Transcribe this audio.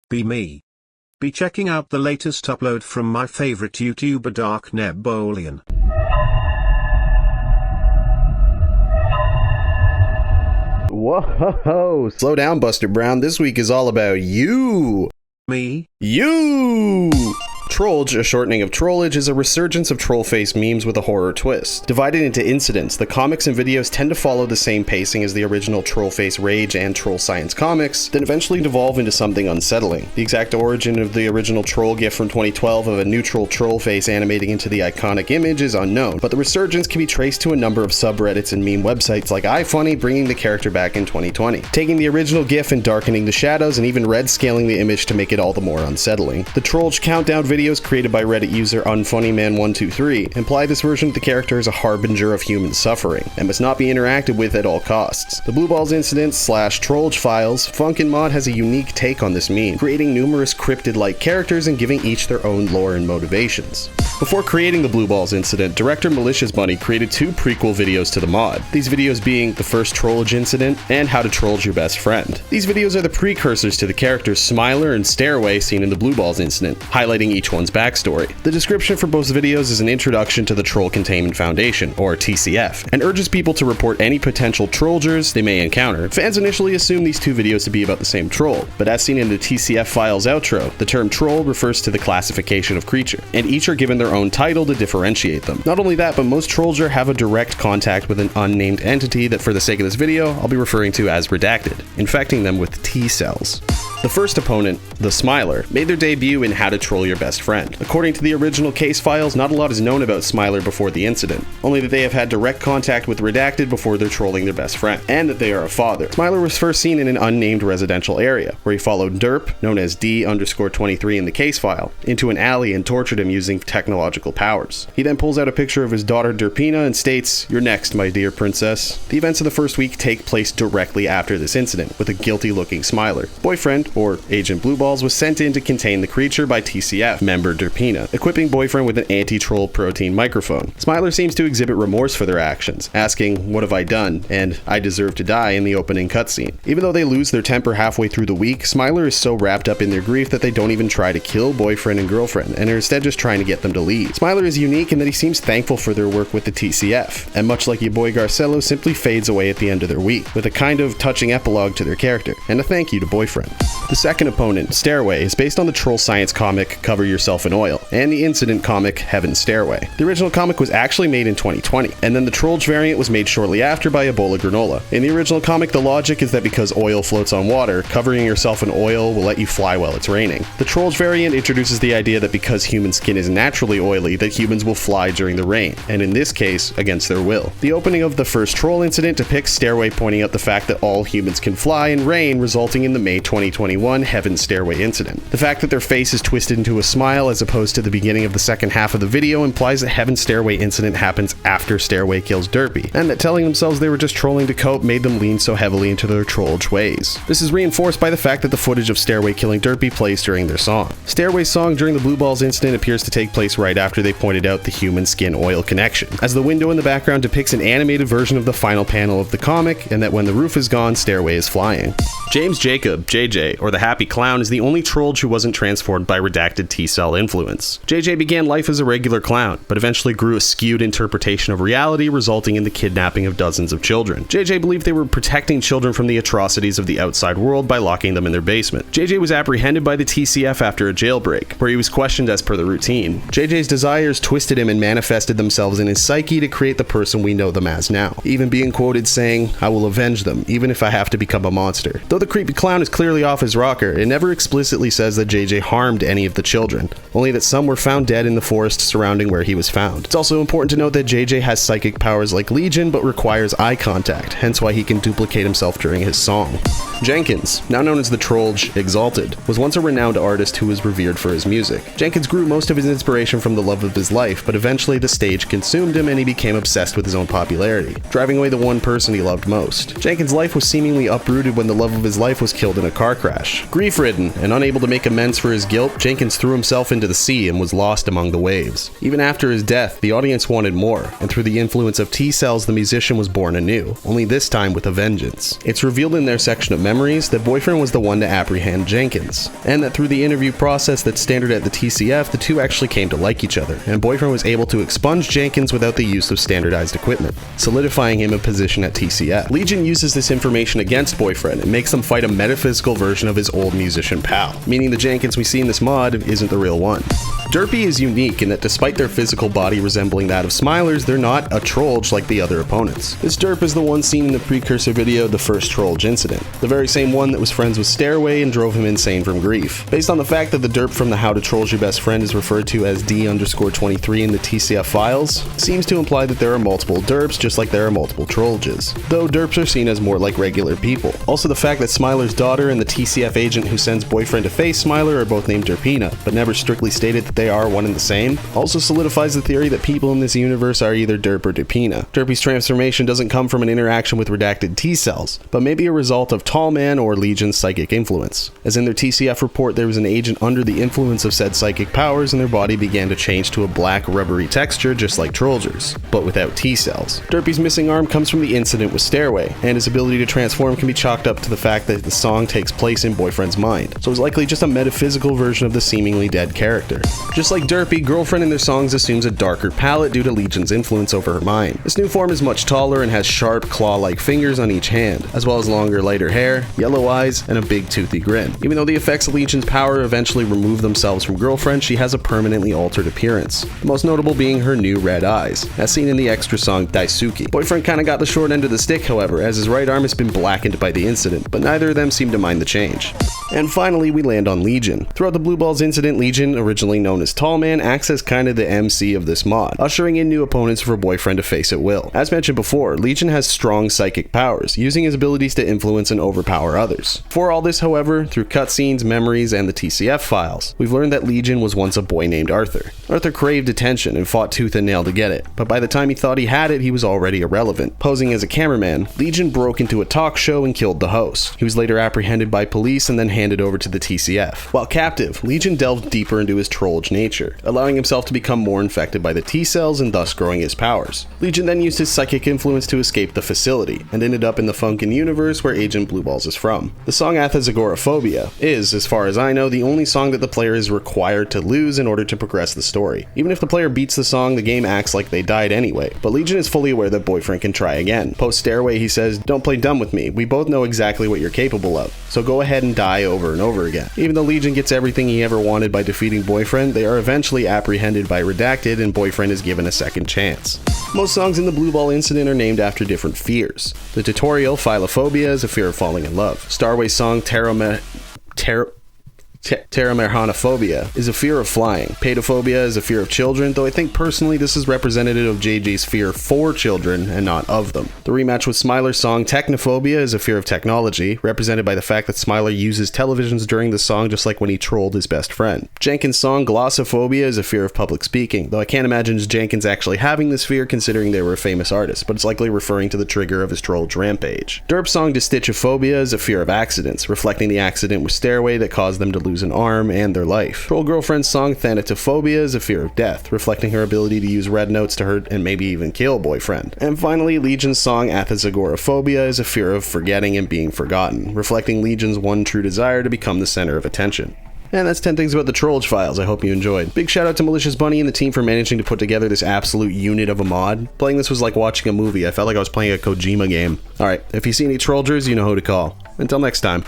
Be me. Be checking out the latest upload from my favorite YouTuber Darknebolian. Whoa, slow down, Buster Brown. This week is all about you. Me? You! Trollge, a shortening of Trollage, is a resurgence of troll-face memes with a horror twist. Divided into incidents, the comics and videos tend to follow the same pacing as the original Troll-Face Rage and Troll Science comics, then eventually devolve into something unsettling. The exact origin of the original troll gif from 2012 of a neutral troll face animating into the iconic image is unknown, but the resurgence can be traced to a number of subreddits and meme websites like iFunny bringing the character back in 2020, taking the original gif and darkening the shadows and even red scaling the image to make it all the more unsettling. The Trollge countdown videos created by Reddit user unfunnyman123 imply this version of the character is a harbinger of human suffering and must not be interacted with at all costs. The Blueballs Incident / Trollge Files Funkin mod has a unique take on this meme, creating numerous cryptid-like characters and giving each their own lore and motivations. Before creating the Blueballs Incident, director Malicious Bunny created 2 prequel videos to the mod, these videos being the first Trollge Incident and How to Trollge Your Best Friend. These videos are the precursors to the characters Smiler and Stairway seen in the Blueballs Incident, highlighting each one's backstory. The description for both videos is an introduction to the Troll Containment Foundation, or TCF, and urges people to report any potential trollgers they may encounter. Fans initially assume these 2 videos to be about the same troll, but as seen in the TCF Files outro, the term troll refers to the classification of creature, and each are given their own title to differentiate them. Not only that, but most trollger have a direct contact with an unnamed entity that for the sake of this video, I'll be referring to as redacted, infecting them with T-cells. The first opponent, the Smiler, made their debut in How to Troll Your Best Friend. According to the original case files, not a lot is known about Smiler before the incident, only that they have had direct contact with Redacted before they're trolling their best friend, and that they are a father. Smiler was first seen in an unnamed residential area, where he followed Derp, known as D_23 in the case file, into an alley and tortured him using technological powers. He then pulls out a picture of his daughter Derpina and states, "You're next, my dear princess." The events of the first week take place directly after this incident, with a guilty-looking Smiler. Boyfriend, or Agent Blueballs, was sent in to contain the creature by TCF member Derpina, equipping Boyfriend with an anti-troll protein microphone. Smiler seems to exhibit remorse for their actions, asking, "What have I done?" and "I deserve to die" in the opening cutscene. Even though they lose their temper halfway through the week, Smiler is so wrapped up in their grief that they don't even try to kill Boyfriend and Girlfriend, and are instead just trying to get them to leave. Smiler is unique in that he seems thankful for their work with the TCF, and much like your boy Garcello, simply fades away at the end of their week, with a kind of touching epilogue to their character, and a thank you to Boyfriend. The second opponent, Stairway, is based on the Troll Science comic Cover Yourself in Oil, and the Incident comic Heaven's Stairway. The original comic was actually made in 2020, and then the Trollge variant was made shortly after by Ebola Granola. In the original comic, the logic is that because oil floats on water, covering yourself in oil will let you fly while it's raining. The Trollge variant introduces the idea that because human skin is naturally oily, that humans will fly during the rain, and in this case, against their will. The opening of the first Troll Incident depicts Stairway pointing out the fact that all humans can fly in rain, resulting in the May 2021 Heaven's Stairway Incident. The fact that their face is twisted into a smile as opposed to the beginning of the second half of the video implies that Heaven's Stairway Incident happens after Stairway kills Derpy, and that telling themselves they were just trolling to cope made them lean so heavily into their Trollge ways. This is reinforced by the fact that the footage of Stairway killing Derpy plays during their song. Stairway's song during the Blueballs Incident appears to take place right after they pointed out the human skin oil connection, as the window in the background depicts an animated version of the final panel of the comic, and that when the roof is gone, Stairway is flying. James Jacob, JJ, or the Happy Clown, is the only Trollge who wasn't transformed by redacted T-cell influence. JJ began life as a regular clown, but eventually grew a skewed interpretation of reality, resulting in the kidnapping of dozens of children. JJ believed they were protecting children from the atrocities of the outside world by locking them in their basement. JJ was apprehended by the TCF after a jailbreak, where he was questioned as per the routine. JJ's desires twisted him and manifested themselves in his psyche to create the person we know them as now, even being quoted saying, "I will avenge them, even if I have to become a monster." Though the creepy clown is clearly off his rocker, it never explicitly says that JJ harmed any of the children, only that some were found dead in the forest surrounding where he was found. It's also important to note that JJ has psychic powers like Legion, but requires eye contact, hence why he can duplicate himself during his song. Jenkins, now known as the Trollge Exalted, was once a renowned artist who was revered for his music. Jenkins grew most of his inspiration from the love of his life, but eventually the stage consumed him and he became obsessed with his own popularity, driving away the one person he loved most. Jenkins' life was seemingly uprooted when the love of his life was killed in a car crash. crash. Grief-ridden and unable to make amends for his guilt, Jenkins threw himself into the sea and was lost among the waves. Even after his death, the audience wanted more, and through the influence of T-cells, the musician was born anew, only this time with a vengeance. It's revealed in their section of memories that Boyfriend was the one to apprehend Jenkins, and that through the interview process that's standard at the TCF, the two actually came to like each other, and Boyfriend was able to expunge Jenkins without the use of standardized equipment, solidifying him a position at TCF. Legion uses this information against Boyfriend and makes them fight a metaphysical version of his old musician pal, meaning the Jenkins we see in this mod isn't the real one. Derpy is unique in that despite their physical body resembling that of Smiler's, they're not a Trollge like the other opponents. This Derp is the one seen in the precursor video, the first Trollge Incident, the very same one that was friends with Stairway and drove him insane from grief. Based on the fact that the Derp from the How to Trollge Your Best Friend is referred to as D_23 in the TCF files, seems to imply that there are multiple Derps just like there are multiple Trollges, though Derps are seen as more like regular people. Also the fact that Smiler's daughter and the TCF agent who sends Boyfriend to face Smiler are both named Derpina, but never strictly stated that they are one and the same, also solidifies the theory that people in this universe are either Derp or Derpina. Derpy's transformation doesn't come from an interaction with redacted T-cells, but maybe a result of Tallman or Legion's psychic influence. As in their TCF report, there was an agent under the influence of said psychic powers and their body began to change to a black rubbery texture just like Trollger's, but without T-cells. Derpy's missing arm comes from the incident with Stairway, and his ability to transform can be chalked up to the fact that the song takes place in Boyfriend's mind, so it's likely just a metaphysical version of the seemingly dead character. Just like Derpy, Girlfriend in their songs assumes a darker palette due to Legion's influence over her mind. This new form is much taller and has sharp, claw-like fingers on each hand, as well as longer, lighter hair, yellow eyes, and a big toothy grin. Even though the effects of Legion's power eventually remove themselves from Girlfriend, she has a permanently altered appearance, the most notable being her new red eyes, as seen in the extra song Daisuki. Boyfriend kinda got the short end of the stick, however, as his right arm has been blackened by the incident, but neither of them seem to mind the change. And finally, we land on Legion. Throughout the Blueballs Incident, Legion, originally known as Tallman, acts as kinda the MC of this mod, ushering in new opponents for Boyfriend to face at will. As mentioned before, Legion has strong psychic powers, using his abilities to influence and overpower others. For all this, however, through cutscenes, memories, and the TCF files, we've learned that Legion was once a boy named Arthur. Arthur craved attention and fought tooth and nail to get it, but by the time he thought he had it, he was already irrelevant. Posing as a cameraman, Legion broke into a talk show and killed the host. He was later apprehended by police and then handed over to the TCF. While captive, Legion delved deeper into his Trollge nature, allowing himself to become more infected by the T-cells and thus growing his powers. Legion then used his psychic influence to escape the facility, and ended up in the Funkin universe where Agent Blueballs is from. The song Agoraphobia is, as far as I know, the only song that the player is required to lose in order to progress the story. Even if the player beats the song, the game acts like they died anyway, but Legion is fully aware that Boyfriend can try again. Post Stairway, he says, "Don't play dumb with me, we both know exactly what you're capable of, so go ahead and die over and over again." Even though Legion gets everything he ever wanted by defeating Boyfriend, they are eventually apprehended by Redacted and Boyfriend is given a second chance. Most songs in the Blueball Incident are named after different fears. The tutorial, Philophobia, is a fear of falling in love. Starway's song, Terramerhanophobia is a fear of flying. Paedophobia is a fear of children, though I think personally this is representative of JJ's fear for children and not of them. The rematch with Smiler's song Technophobia is a fear of technology, represented by the fact that Smiler uses televisions during the song just like when he trolled his best friend. Jenkins' song Glossophobia is a fear of public speaking, though I can't imagine Jenkins actually having this fear considering they were a famous artist, but it's likely referring to the trigger of his Trollge rampage. Derp's song Dystitchophobia is a fear of accidents, reflecting the accident with Stairway that caused them to lose an arm and their life. Troll Girlfriend's song Thanatophobia is a fear of death, reflecting her ability to use red notes to hurt and maybe even kill Boyfriend. And finally, Legion's song Agoraphobia is a fear of forgetting and being forgotten, reflecting Legion's one true desire to become the center of attention. And that's 10 things about the Trollge Files. I hope you enjoyed. Big shout out to Malicious Bunny and the team for managing to put together this absolute unit of a mod. Playing this was like watching a movie. I felt like I was playing a Kojima game. Alright, if you see any Trollgers, you know who to call. Until next time.